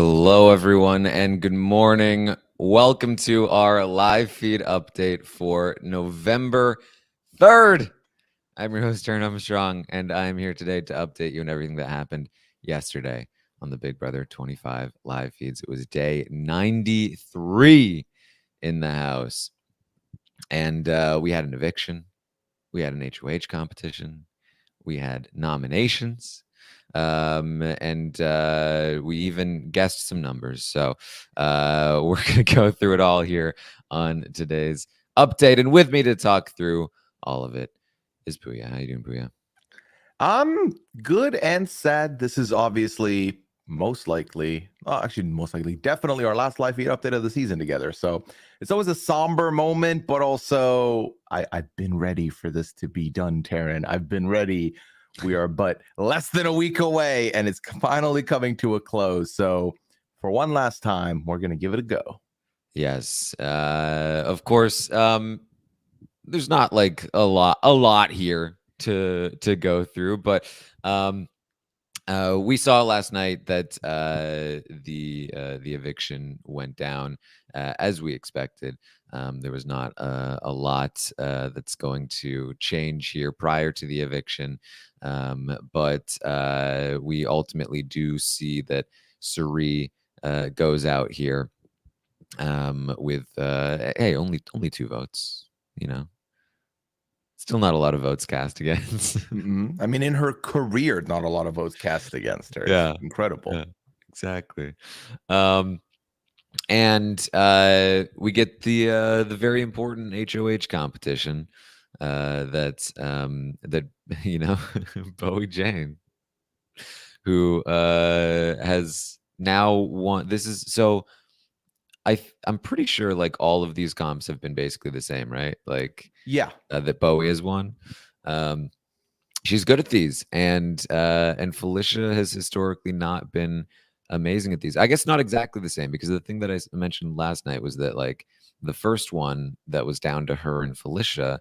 Hello, everyone, and good morning. Welcome to our live feed update for November 3rd. I'm your host, Taran Armstrong, and I'm here today to update you on everything that happened yesterday on the Big Brother 25 live feeds. It was day 93 in the house, and we had an eviction, we had an HOH competition, we had nominations, and we even guessed some numbers. So we're going to go through it all here on today's update. And with me to talk through all of it is Pooya. How you doing, Pooya? I'm good and sad. This is obviously most likely, definitely our last live feed update of the season together. So it's always a somber moment, but also I've been ready for this to be done, Taran. I've been ready. We are but less than a week away, and it's finally coming to a close. So for one last time, we're going to give it a go. Yes. Of course, there's not like a lot here to go through, but we saw last night that the eviction went down as we expected. There was not a lot that's going to change here prior to the eviction, but we ultimately do see that Suri goes out here with hey, only 2 votes. You know, still not a lot of votes cast against. I mean, in her career, not a lot of votes cast against her. Yeah, it's incredible. yeah, exactly. And we get the very important HOH competition that you know Bowie Jane, who has now won. This is so. I'm pretty sure like all of these comps have been basically the same, right? Like Yeah. that Bowie has won. She's good at these, and Felicia has historically not been amazing at these. I guess not exactly the same, because the thing that I mentioned last night was that like the first one that was down to her and Felicia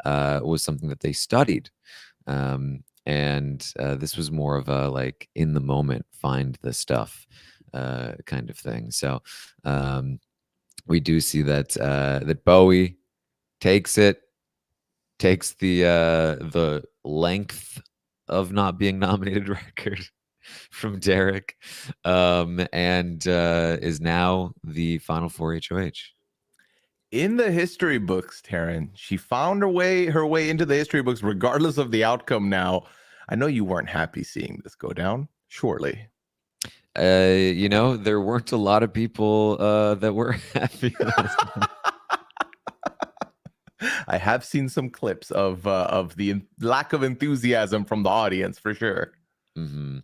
was something that they studied, and this was more of a like in the moment find the stuff kind of thing. So we do see that that Bowie takes the length of not being nominated record from Derek, and is now the final 4 HOH. In the history books, Taran, she found her way into the history books, regardless of the outcome. Now, I know you weren't happy seeing this go down, surely. You know, there weren't a lot of people that were happy. I have seen some clips of the lack of enthusiasm from the audience, for sure. Mm-hmm.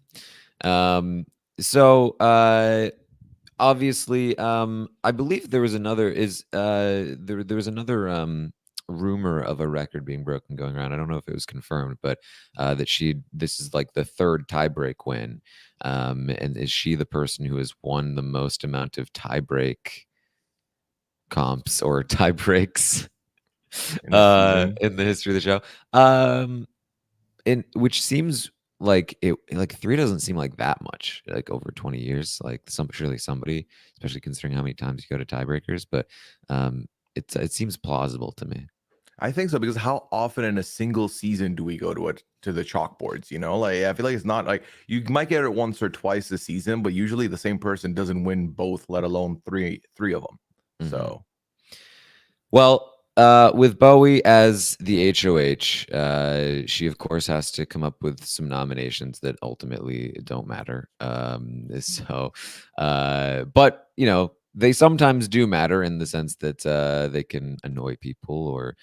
So obviously, I believe there was another there was another rumor of a record being broken going around. I don't know if it was confirmed, but that this is like the 3rd tiebreak win, and is she the person who has won the most amount of tiebreak comps or tie breaks in the history of the show, and which seems like it, like 3 doesn't seem like that much, like over 20 years, like surely somebody, especially considering how many times you go to tiebreakers, but it seems plausible to me. I think so, because how often in a single season do we go to the chalkboards? You know, like I feel like it's not like you might get it once or twice a season, but usually the same person doesn't win both, let alone three of them. Mm-hmm. So, well, with Bowie as the HOH, she of course has to come up with some nominations that ultimately don't matter. So, but you know, they sometimes do matter in the sense that they can annoy people or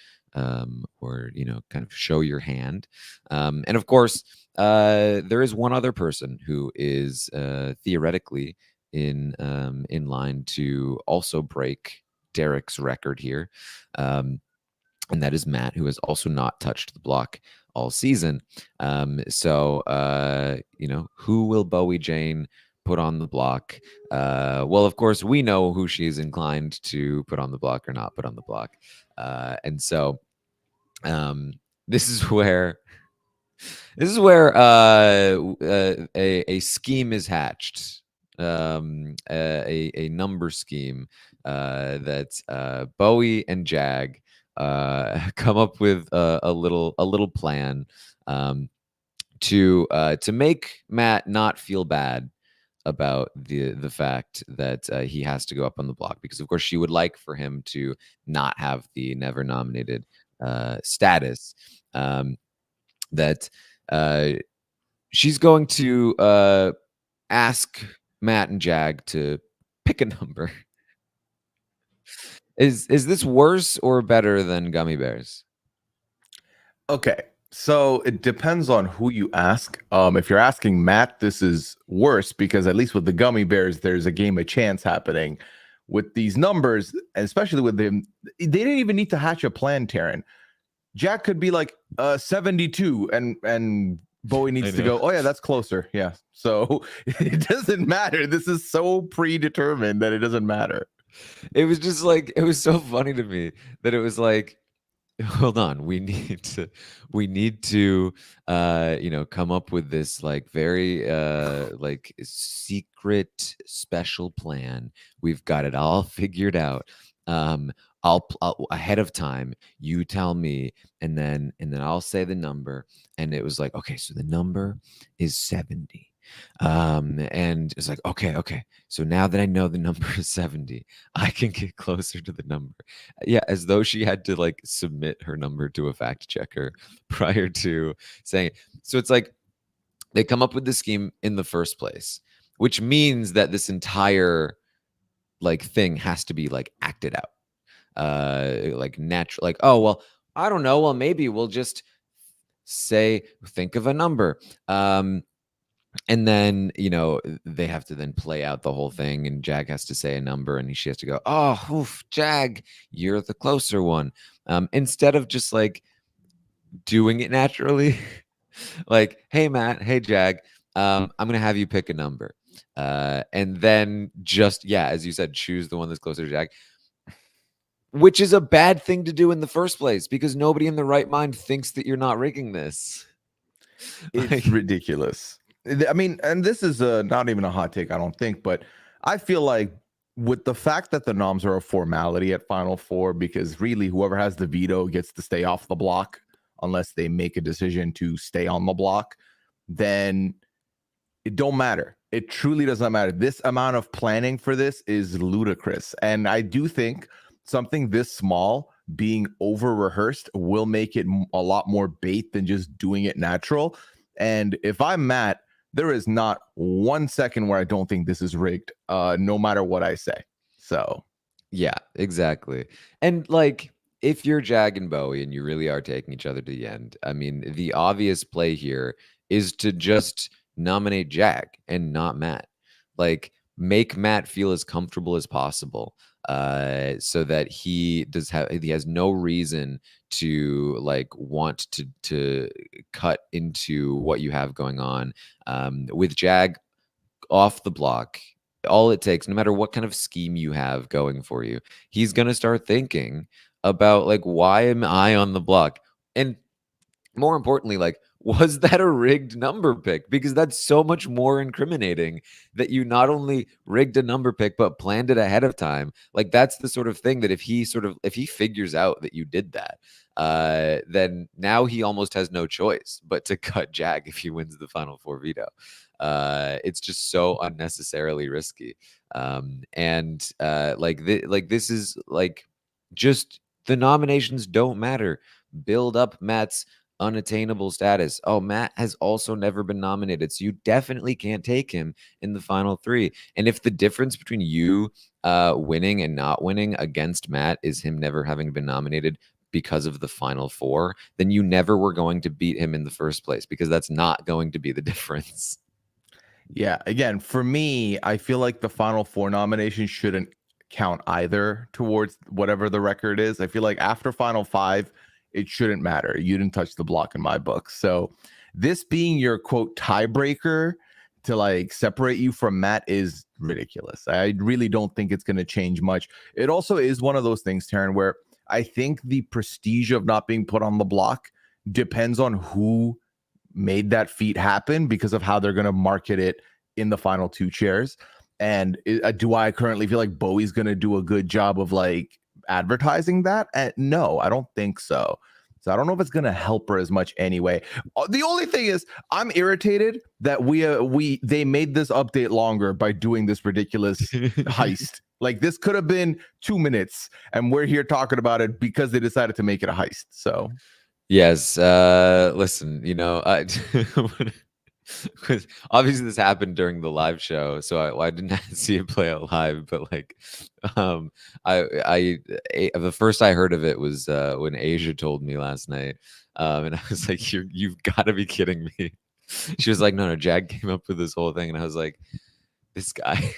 you know, kind of show your hand. And of course, there is one other person who is theoretically in line to also break Derek's record here, and that is Matt, who has also not touched the block all season. So you know, who will Bowie Jane put on the block? Well, of course, we know who she's inclined to put on the block or not put on the block, and so this is where a scheme is hatched. a number scheme that Bowie and Jag come up with a little plan to make Matt not feel bad about the fact that he has to go up on the block, because of course she would like for him to not have the never nominated status. That she's going to ask Matt and Jag to pick a number. Is this worse or better than gummy bears? Okay, so it depends on who you ask. If you're asking Matt, this is worse because at least with the gummy bears, there's a game of chance happening. With these numbers, and especially with them, they didn't even need to hatch a plan, Taran. Jack could be like 72, and Bowie needs to go, oh yeah, that's closer. Yeah. So it doesn't matter. This is so predetermined that it doesn't matter. It was just like, it was so funny to me that it was like, hold on, we need to come up with this like very like secret special plan. We've got it all figured out. I'll ahead of time, you tell me, and then I'll say the number. And it was like, okay, so the number is 70. And it's like, okay, so now that I know the number is 70, I can get closer to the number. Yeah, as though she had to like submit her number to a fact checker prior to saying it. So it's like they come up with the scheme in the first place, which means that this entire like thing has to be like acted out, like natural, like, oh well, I don't know, well maybe we'll just think of a number, and then they have to then play out the whole thing, and Jag has to say a number, and she has to go, oh oof, Jag, you're the closer one, instead of just like doing it naturally. Like, hey Matt, hey Jag, I'm gonna have you pick a number, and then just, yeah, as you said, choose the one that's closer to Jag, which is a bad thing to do in the first place because nobody in the right mind thinks that you're not rigging this. It's ridiculous. I mean, and this is not even a hot take, I don't think, but I feel like with the fact that the noms are a formality at Final Four, because really whoever has the veto gets to stay off the block unless they make a decision to stay on the block, then it don't matter. It truly does not matter. This amount of planning for this is ludicrous. And I do think something this small being over rehearsed will make it a lot more bait than just doing it natural. And if I'm Matt, there is not 1 second where I don't think this is rigged, no matter what I say. So, yeah, exactly. And like, if you're Jag and Bowie and you really are taking each other to the end, I mean, the obvious play here is to just nominate Jag and not Matt. Like, make Matt feel as comfortable as possible, so that he has no reason to like want to cut into what you have going on. With Jag off the block, all it takes, no matter what kind of scheme you have going for you, he's gonna start thinking about like, why am I on the block? And more importantly, like, was that a rigged number pick? Because that's so much more incriminating that you not only rigged a number pick, but planned it ahead of time. Like, that's the sort of thing that if he figures out that you did that, then now he almost has no choice but to cut Jag if he wins the Final Four veto. It's just so unnecessarily risky. And this is like, just the nominations don't matter. Build up Matt's unattainable status. Oh, Matt has also never been nominated, so you definitely can't take him in the final three. And if the difference between you winning and not winning against Matt is him never having been nominated because of the final four, then you never were going to beat him in the first place, because that's not going to be the difference. Yeah, again, for me, I feel like the Final Four nomination shouldn't count either towards whatever the record is. I feel like after Final Five, it shouldn't matter. You didn't touch the block in my book. So this being your quote tiebreaker to like separate you from Matt is ridiculous. I really don't think it's going to change much. It also is one of those things, Taran, where I think the prestige of not being put on the block depends on who made that feat happen because of how they're going to market it in the final two chairs. And do I currently feel like Bowie's going to do a good job of like advertising that? No, I don't think so. So I don't know if it's going to help her as much anyway. The only thing is, I'm irritated that they made this update longer by doing this ridiculous heist. Like, this could have been 2 minutes, and we're here talking about it because they decided to make it a heist. So yes, listen, because obviously this happened during the live show, so I didn't see it play out live. But like, the first I heard of it was when Asia told me last night, and I was like, "You've got to be kidding me." She was like, "No, Jag came up with this whole thing," and I was like, "This guy."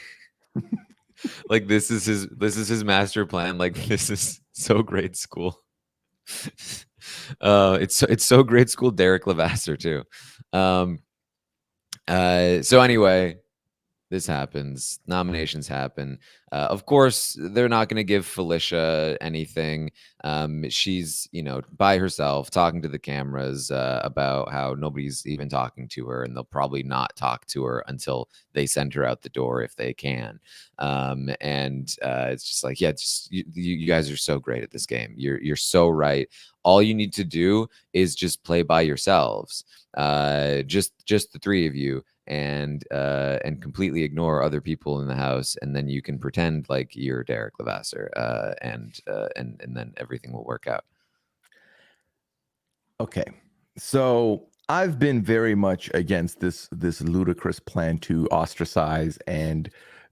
Like, this is his master plan. Like, this is so grade school. It's so grade school Derek Levasseur too. So anyway, this happens. Nominations happen. Of course, they're not going to give Felicia anything. She's, by herself, talking to the cameras about how nobody's even talking to her, and they'll probably not talk to her until they send her out the door if they can. And it's just like, yeah, you guys are so great at this game. You're so right. All you need to do is just play by yourselves. Just the three of you. And completely ignore other people in the house, and then you can pretend like you're Derek Levasseur, and then everything will work out. Okay, so I've been very much against this ludicrous plan to ostracize and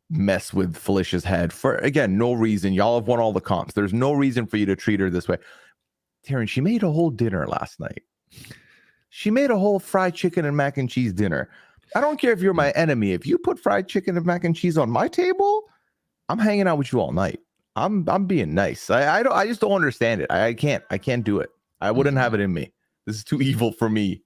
mess with Felicia's head for, again, no reason. Y'all have won all the comps. There's no reason for you to treat her this way. Taran, she made a whole dinner last night. She made a whole fried chicken and mac and cheese dinner. I don't care if you're my enemy. If you put fried chicken and mac and cheese on my table, I'm hanging out with you all night. I'm being nice. I just don't understand it. I can't do it. I wouldn't have it in me. This is too evil for me.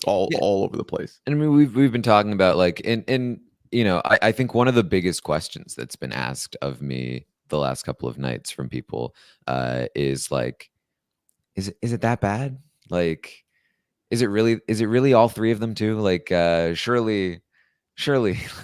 All over the place. And I mean, we've been talking about, like, I think one of the biggest questions that's been asked of me the last couple of nights from people is like, is it that bad? Like, is it really all three of them too? Like, surely,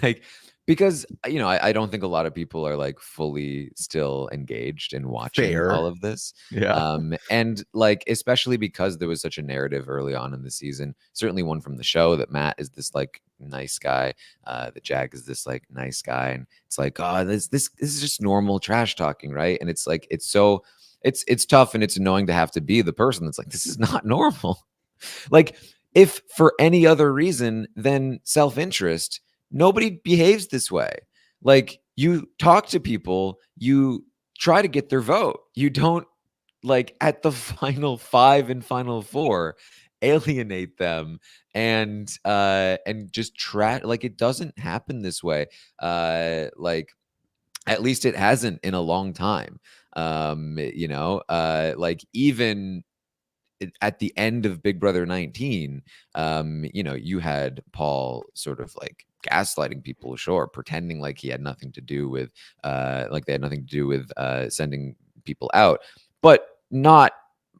like, because, I don't think a lot of people are like fully still engaged in watching all of this. Yeah. And like, especially because there was such a narrative early on in the season, certainly one from the show, that Matt is this like nice guy, that Jag is this like nice guy, and it's like, oh, this is just normal trash talking, right? And it's like, it's tough, and it's annoying to have to be the person that's like, this is not normal. Like, if for any other reason than self-interest, nobody behaves this way. Like, you talk to people, you try to get their vote. You don't, like, at the final 5 and final 4, alienate them and just try. Like, it doesn't happen this way. Like, at least it hasn't in a long time. Like, even at the end of Big Brother 19, you had Paul sort of like gaslighting people, sure, pretending like he had nothing to do with, like they had nothing to do with sending people out, but not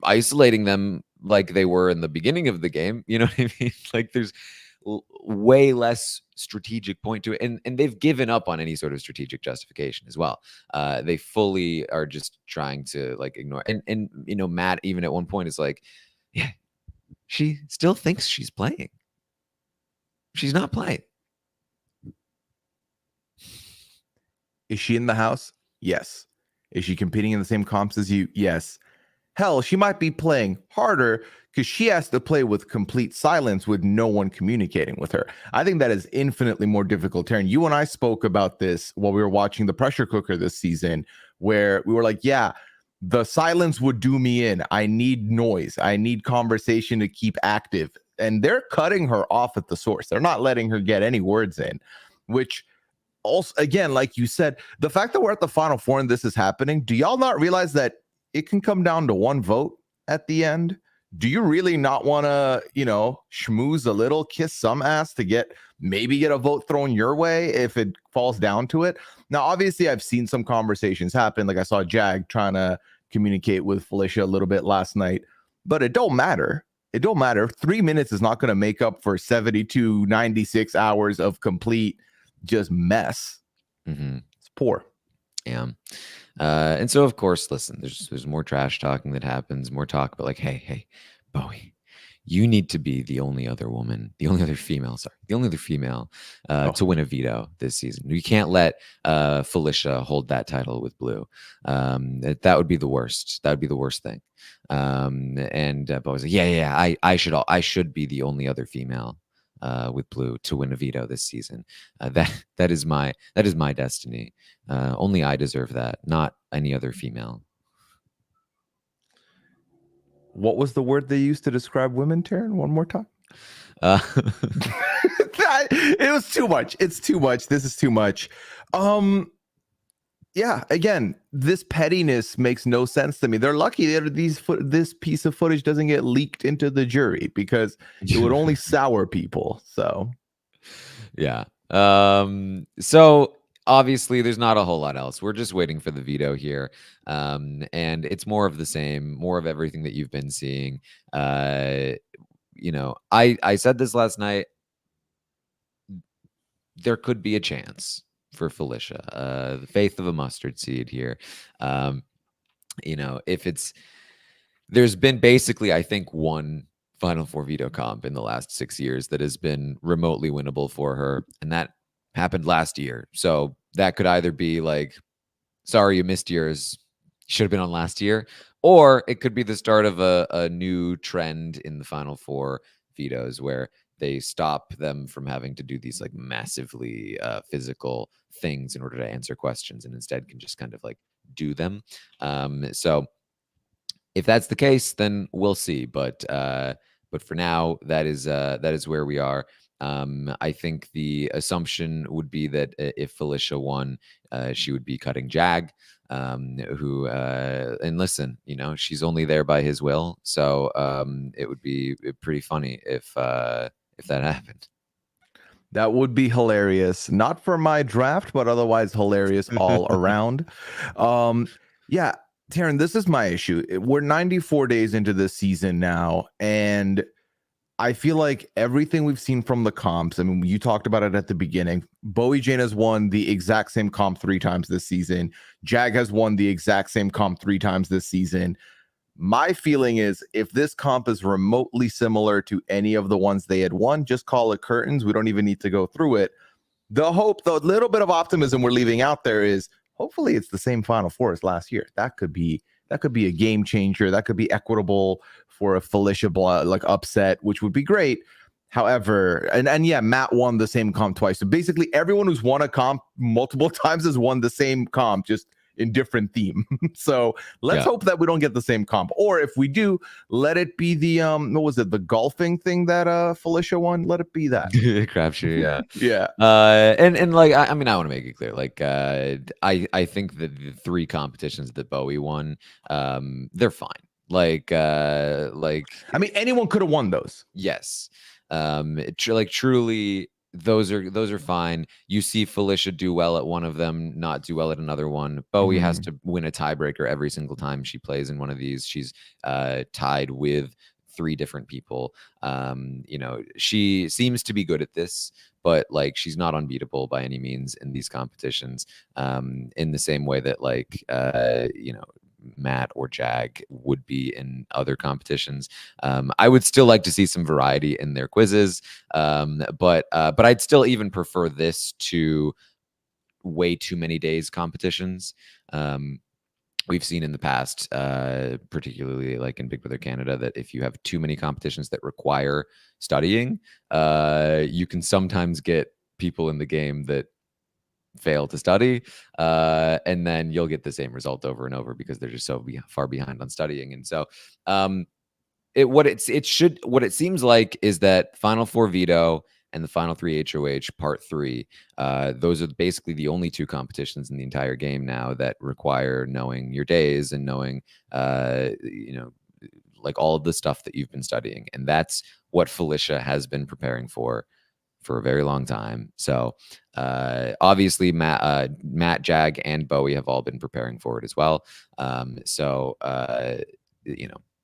isolating them like they were in the beginning of the game. You know what I mean? Like, there's way less strategic point to it, and they've given up on any sort of strategic justification as well. They fully are just trying to like ignore, and Matt even at one point is like, yeah, she still thinks she's playing. She's not playing. Is she in the house? Yes. Is she competing in the same comps as you? Yes. Hell, she might be playing harder because she has to play with complete silence with no one communicating with her. I think that is infinitely more difficult. Taran, you and I spoke about this while we were watching the Pressure Cooker this season, where we were like, yeah, the silence would do me in. I need noise. I need conversation to keep active. And they're cutting her off at the source. They're not letting her get any words in, which also, again, like you said, the fact that we're at the Final Four and this is happening, do y'all not realize that it can come down to one vote at the end? Do you really not want to, schmooze a little, kiss some ass to maybe get a vote thrown your way if it falls down to it? Now, obviously, I've seen some conversations happen. Like, I saw Jag trying to communicate with Felicia a little bit last night, but it don't matter. It don't matter. 3 minutes is not going to make up for 72, 96 hours of complete just mess. It's poor. Yeah. And so, of course, listen, there's more trash talking that happens, more talk about like, hey, Bowie, you need to be the only other woman, the only other female, to win a veto this season. You can't let Felicia hold that title with Blue. That would be the worst. That would be the worst thing. And Bowie's like, yeah, I should be the only other female with Blue to win a veto this season. That is my destiny. Only I deserve that, not any other female. What was the word they used to describe women, Taran? One more time. Uh, It was too much. It's too much. This is too much. Yeah, again, this pettiness makes no sense to me. They're lucky that this piece of footage doesn't get leaked into the jury, because it would only sour people. So, yeah. So obviously there's not a whole lot else. We're just waiting for the veto here. And it's more of the same, more of everything that you've been seeing. I said this last night. There could be a chance for Felicia, the faith of a mustard seed here. If there's been basically, I think, one Final Four veto comp in the last 6 years that has been remotely winnable for her, and that happened last year. So that could either be like, sorry, you missed yours, should have been on last year, or it could be the start of a new trend in the Final Four vetoes where they stop them from having to do these like massively physical things in order to answer questions, and instead can just kind of like do them. So if that's the case, then we'll see. But for now, that is where we are. I think the assumption would be that if Felicia won, she would be cutting Jag, who and listen, she's only there by his will. So it would be pretty funny if that happened. that would be hilarious. Not for my draft, but otherwise hilarious all around. Yeah, Taran, this is my issue. We're 94 days into this season now, and I feel like everything we've seen from the comps, I mean, you talked about it at the beginning. Bowie Jane has won the exact same comp 3 times this season. Jag has won the exact same comp 3 times this season. My feeling is if this comp is remotely similar to any of the ones they had won, just call it curtains. We don't even need to go through it. The hope, the little bit of optimism we're leaving out there is hopefully it's the same Final Four as last year. That could be a game changer. That could be equitable for a Felicia like upset, which would be great. However, and yeah, Matt won the same comp twice. So basically everyone who's won a comp multiple times has won the same comp, just in different theme. So let's hope that we don't get the same comp. Or if we do, let it be the what was it, the golfing thing that Felicia won? Let it be that. Crapshoot, yeah. Yeah. And like I mean, I want to make it clear. Like I think that the 3 competitions that Bowie won, they're fine. Like I mean, anyone could have won those. Yes. Truly, those are fine. You see Felicia do well at one of them, not do well at another one. Bowie has to win a tiebreaker every single time she plays in one of these. She's tied with 3 different people. She seems to be good at this, but like she's not unbeatable by any means in these competitions. In the same way that Matt or Jag would be in other competitions. I would still like to see some variety in their quizzes, but I'd still even prefer this to way too many days competitions. We've seen in the past, particularly like in Big Brother Canada, that if you have too many competitions that require studying, you can sometimes get people in the game that fail to study, and then you'll get the same result over and over because they're just so far behind on studying. And so what it seems like is that Final Four veto and the Final 3 HOH Part 3, those are basically the only 2 competitions in the entire game now that require knowing your days and knowing like all of the stuff that you've been studying. And that's what Felicia has been preparing for a very long time. So obviously Matt, Jag, and Bowie have all been preparing for it as well.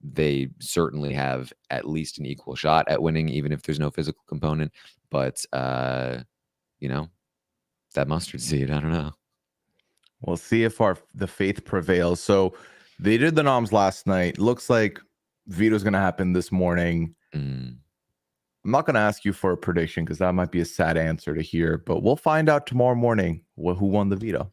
They certainly have at least an equal shot at winning, even if there's no physical component. But that mustard seed. I don't know. We'll see if the faith prevails. So they did the noms last night. Looks like veto's going to happen this morning. Mm. I'm not going to ask you for a prediction because that might be a sad answer to hear, but we'll find out tomorrow morning who won the veto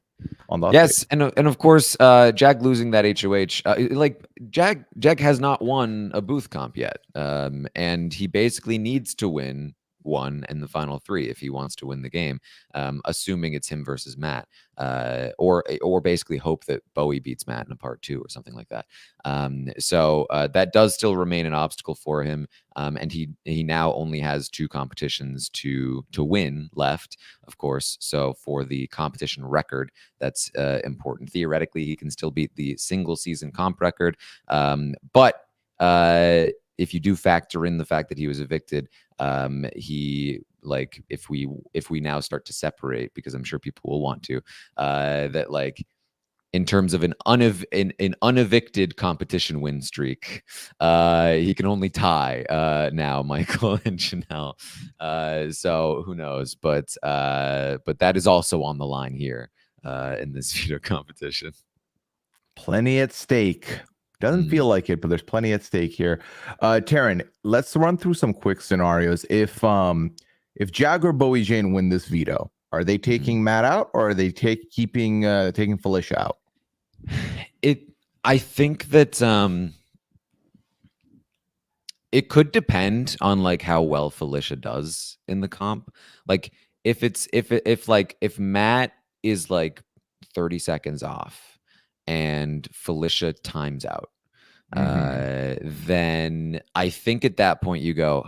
on the Yes, update. and of course, Jag losing that HOH, like Jag has not won a booth comp yet, and he basically needs to win one in the final three if he wants to win the game, assuming it's him versus Matt, or basically hope that Bowie beats Matt in a part two or something like that. So that does still remain an obstacle for him, and he now only has two competitions to win left, of course. So for the competition record, that's important. Theoretically, he can still beat the single season comp record, but if you do factor in the fact that he was evicted, he like if we now start to separate, because I'm sure people will want to, that like in terms of an unevicted competition win streak, he can only tie now Michael and Chanel. So who knows? But that is also on the line here in this veto competition. Plenty at stake. Doesn't feel like it, but there's plenty at stake here. Taran, let's run through some quick scenarios. If Jag or Bowie Jane win this veto, are they taking Matt out, or are they taking Felicia out? I think that it could depend on like how well Felicia does in the comp. Like if Matt is like 30 seconds off and Felicia times out, then I think at that point you go,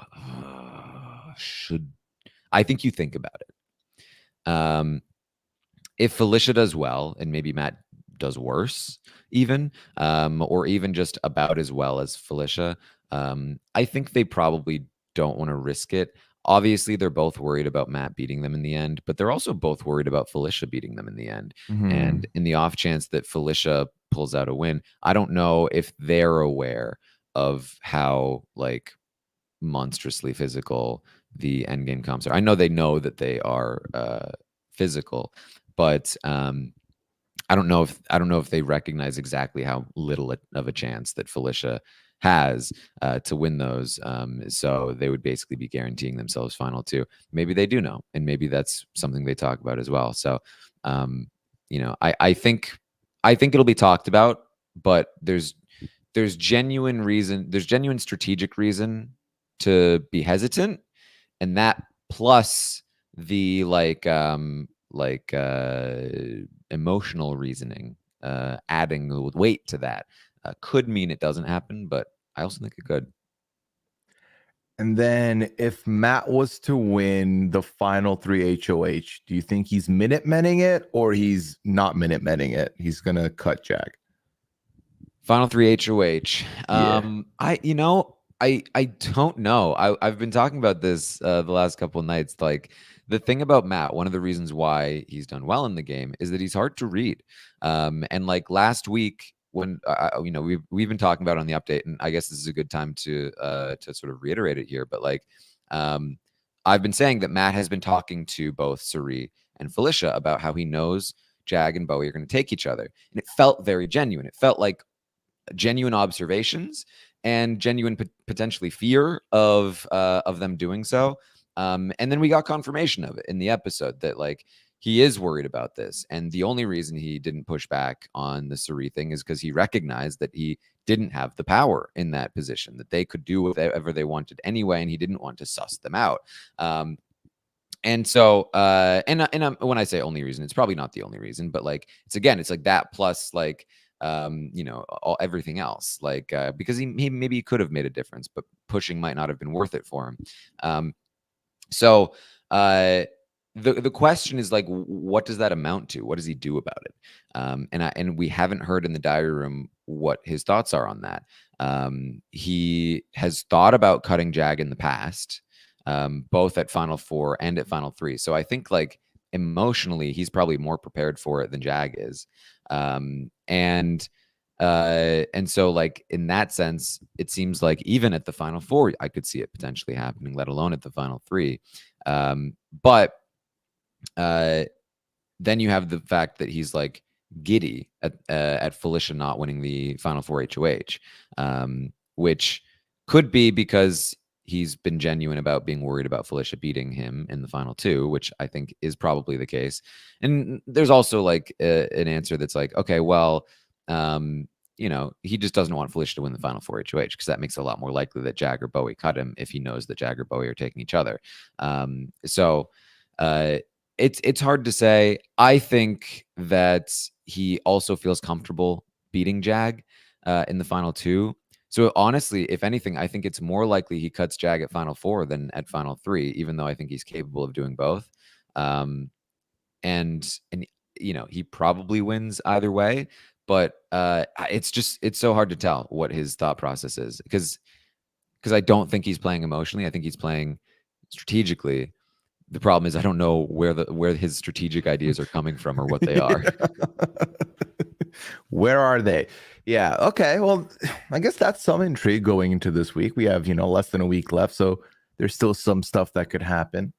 I think you think about it. If Felicia does well and maybe Matt does worse, even, or even just about as well as Felicia, I think they probably don't want to risk it. Obviously, they're both worried about Matt beating them in the end, but they're also both worried about Felicia beating them in the end. And in the off chance that Felicia pulls out a win, I don't know if they're aware of how like monstrously physical the endgame comps are. I know they know that they are physical, but I don't know if they recognize exactly how little of a chance that Felicia has to win those. So they would basically be guaranteeing themselves final two. Maybe they do know, and maybe that's something they talk about as well. So, I think it'll be talked about, but there's genuine strategic reason to be hesitant, and that plus the emotional reasoning, adding weight to that, could mean it doesn't happen, but I also think it could. And then if Matt was to win the final three HOH, do you think he's minute-menning it, or he's not minute-menning it? He's going to cut Jag. Final three HOH. I don't know. I've been talking about this the last couple of nights. Like the thing about Matt, one of the reasons why he's done well in the game is that he's hard to read. And like last week when we've been talking about it on the update, and I guess this is a good time to sort of reiterate it here. But like I've been saying that Matt has been talking to both Suri and Felicia about how he knows Jag and Bowie are going to take each other, and it felt very genuine. It felt like genuine observations and genuine potentially fear of them doing so. And then we got confirmation of it in the episode that like he is worried about this. And the only reason he didn't push back on the Suri thing is because he recognized that he didn't have the power in that position, that they could do whatever they wanted anyway, and he didn't want to suss them out. And so, when I say only reason, it's probably not the only reason, but like it's like that plus like everything else, like because he maybe could have made a difference, but pushing might not have been worth it for him. So the question is like, what does that amount to? What does he do about it? And we haven't heard in the diary room what his thoughts are on that. He has thought about cutting Jag in the past, both at Final Four and at Final Three. So I think like emotionally, he's probably more prepared for it than Jag is. And so like in that sense, it seems like even at the Final Four, I could see it potentially happening, let alone at the Final Three. But then you have the fact that he's like giddy at Felicia not winning the Final Four HOH, which could be because he's been genuine about being worried about Felicia beating him in the final two, which I think is probably the case. And there's also like an answer that's like, okay, well, he just doesn't want Felicia to win the final four HOH because that makes it a lot more likely that Jag or Bowie cut him if he knows that Jag or Bowie are taking each other. So it's hard to say. I think that he also feels comfortable beating Jag in the final two. So honestly, if anything, I think it's more likely he cuts Jag at final four than at final three, even though I think he's capable of doing both. And he probably wins either way, but it's so hard to tell what his thought process is because I don't think he's playing emotionally. I think he's playing strategically. The problem is I don't know where his strategic ideas are coming from or what they are. Where are they? Yeah. Okay. Well, I guess that's some intrigue going into this week. We have, less than a week left, so there's still some stuff that could happen.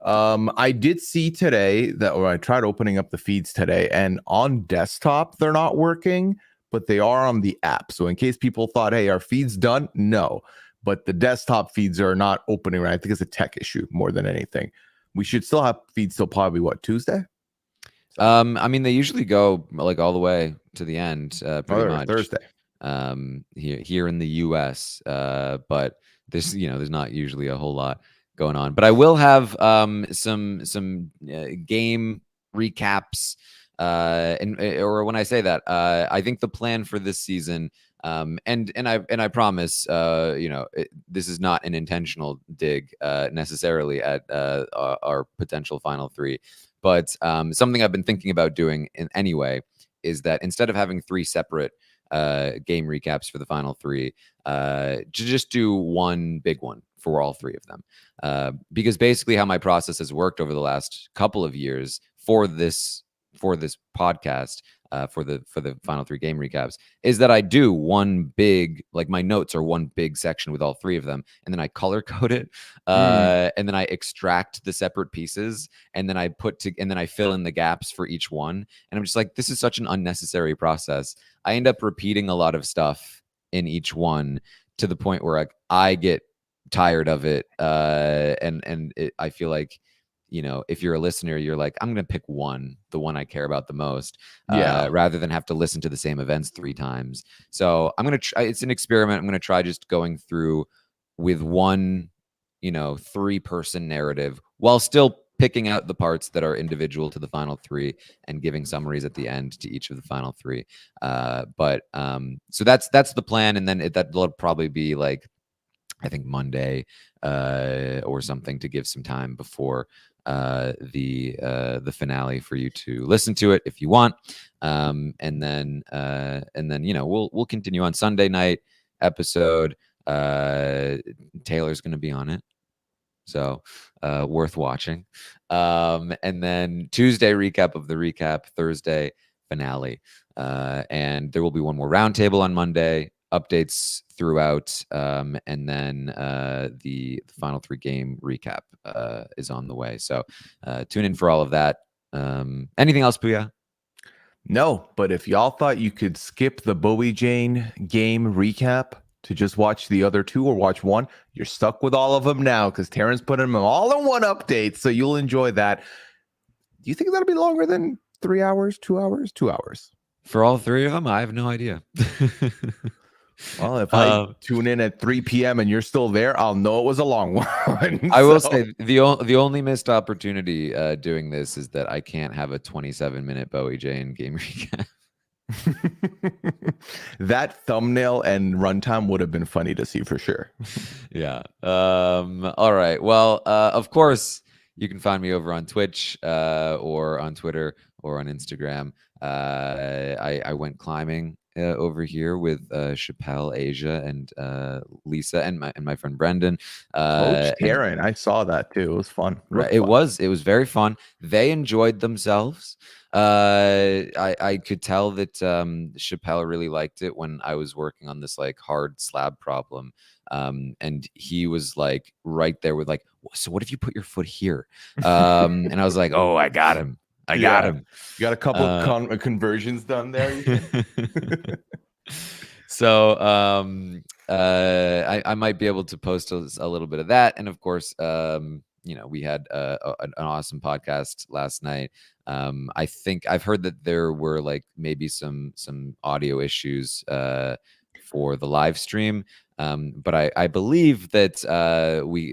I did see today or I tried opening up the feeds today, and on desktop, they're not working, but they are on the app. So in case people thought, hey, our feed's done? No, but the desktop feeds are not opening right. I think it's a tech issue more than anything. We should still have feeds till probably Tuesday? I mean, they usually go like all the way to the end, pretty much Thursday. Here in the US, but there's not usually a whole lot going on. But I will have some game recaps, or when I say that, I think the plan for this season, and I promise, this is not an intentional dig necessarily at our potential final three. But something I've been thinking about doing anyway is that instead of having three separate game recaps for the final three, to just do one big one for all three of them. Because basically how my process has worked over the last couple of years for this podcast, for the final three game recaps, is that I do one big, like my notes are one big section with all three of them, and then I color code it, and then I extract the separate pieces, and then and then I fill in the gaps for each one. And I'm just like, this is such an unnecessary process. I end up repeating a lot of stuff in each one to the point where I get tired of it, and I feel like, if you're a listener, you're like, I'm going to pick the one I care about the most, rather than have to listen to the same events 3 times. So I'm going to try, it's an experiment. I'm going to try just going through with one, 3-person narrative while still picking out the parts that are individual to the final 3 and giving summaries at the end to each of the final 3. So that's the plan. And then that'll probably be like, I think Monday or something, to give some time before the finale for you to listen to it if you want, and then we'll continue on Sunday night episode. Taylor's going to be on it, so worth watching. And then Tuesday recap of the recap, Thursday finale, and there will be one more roundtable on Monday. Updates throughout, and then the final 3 game recap is on the way. So tune in for all of that. Anything else, Pooya? No, but if y'all thought you could skip the Bowie Jane game recap to just watch the other 2 or watch one, you're stuck with all of them now because Taran's putting them all in one update, so you'll enjoy that. Do you think that'll be longer than 3 hours, 2 hours, 2 hours? For all 3 of them? I have no idea. Well, if I tune in at 3 p.m. and you're still there, I'll know it was a long one. I will say the only missed opportunity doing this is that I can't have a 27-minute Bowie Jane game recap. That thumbnail and runtime would have been funny to see for sure. Yeah. All right. Well, of course, you can find me over on Twitch or on Twitter or on Instagram. I went climbing over here with Chappelle, Asia, and Lisa, and my friend Brendan. Coach Taran, I saw that too. It was fun. It was very fun. They enjoyed themselves. I could tell that Chappelle really liked it when I was working on this like hard slab problem. And he was like right there with like, so what if you put your foot here? And I was like, oh, I got him. I got him. You got a couple of conversions done there. You think? So I might be able to post a little bit of that, and of course, we had an awesome podcast last night. I think I've heard that there were like maybe some audio issues for the live stream, but I believe that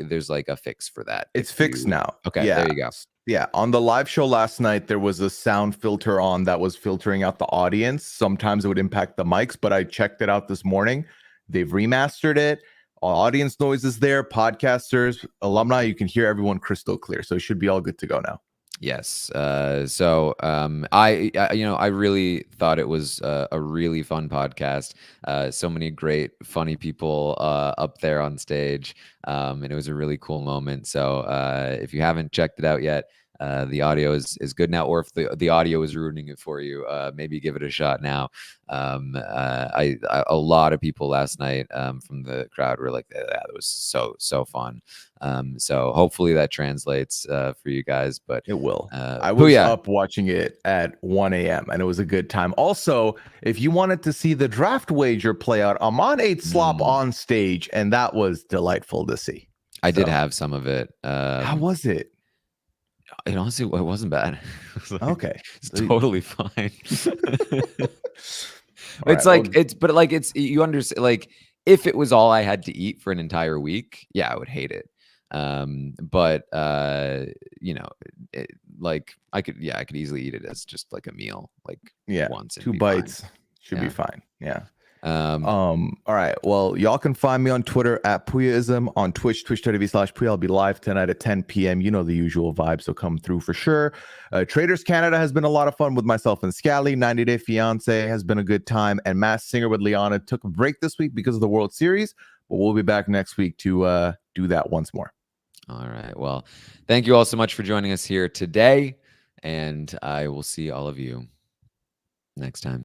there's like a fix for that. It's fixed now. Okay, there you go. Yeah, on the live show last night, there was a sound filter on that was filtering out the audience. Sometimes it would impact the mics, but I checked it out this morning. They've remastered it. Audience noise is there. Podcasters, alumni, you can hear everyone crystal clear. So it should be all good to go now. Yes. I really thought it was a really fun podcast. So many great, funny people up there on stage. And it was a really cool moment. So if you haven't checked it out yet, the audio is good now, or if the audio is ruining it for you, maybe give it a shot now. A lot of people last night from the crowd were like, that was so fun. So hopefully that translates for you guys, but it will. I was up watching it at 1 a.m. and it was a good time. Also, if you wanted to see the draft wager play out, Amon ate slop on stage, and that was delightful to see. I did have some of it. How was it? It honestly, it wasn't bad. Okay, it's totally fine. You understand, like, if it was all I had to eat for an entire week, yeah, I would hate it. But I could easily eat it as just like a meal, like once. 2 bites should be fine. Yeah. All right. Well, y'all can find me on Twitter at Pooyaism, on Twitch, twitch.tv/Pooya. I'll be live tonight at 10 p.m. You know the usual vibe, so come through for sure. Traders Canada has been a lot of fun with myself and Scally. 90 Day Fiance has been a good time. And Masked Singer with Liana took a break this week because of the World Series, but we'll be back next week to do that once more. All right. Well, thank you all so much for joining us here today, and I will see all of you next time.